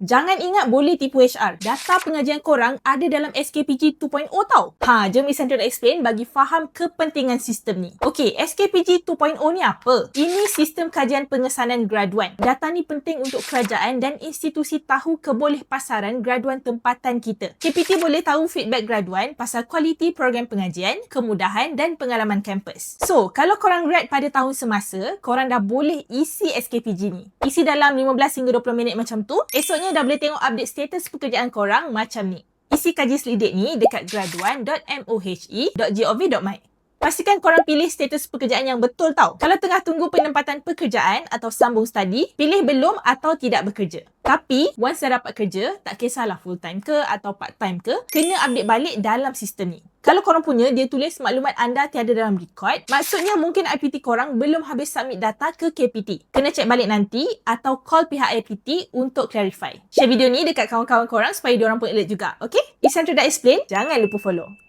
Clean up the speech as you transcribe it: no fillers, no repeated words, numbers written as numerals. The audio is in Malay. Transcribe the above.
Jangan ingat boleh tipu HR. Data pengajian korang ada dalam SKPG 2.0 tau. Jom Essential Explain bagi faham kepentingan sistem ni. Okey, SKPG 2.0 ni apa? Ini sistem kajian pengesanan graduan. Data ni penting untuk kerajaan dan institusi tahu kebolehpasaran graduan tempatan kita. KPT boleh tahu feedback graduan pasal kualiti program pengajian, kemudahan dan pengalaman kampus. So, kalau korang grad pada tahun semasa, korang dah boleh isi SKPG ni. Isi dalam 15 hingga 20 minit macam tu. Esoknya dah boleh tengok update status pekerjaan korang macam ni. Isi kaji selidik ni dekat graduan.mohe.gov.my. Pastikan korang pilih status pekerjaan yang betul tau. Kalau tengah tunggu penempatan pekerjaan atau sambung study, pilih belum atau tidak bekerja. Tapi, once dah dapat kerja, tak kisahlah full time ke atau part time ke, kena update balik dalam sistem ni. Kalau korang punya, dia tulis maklumat anda tiada dalam rekod, maksudnya mungkin IPT korang belum habis submit data ke KPT. Kena cek balik nanti atau call pihak IPT untuk clarify. Share video ni dekat kawan-kawan korang supaya diorang pun alert juga, okay? Essential dah explain, jangan lupa follow.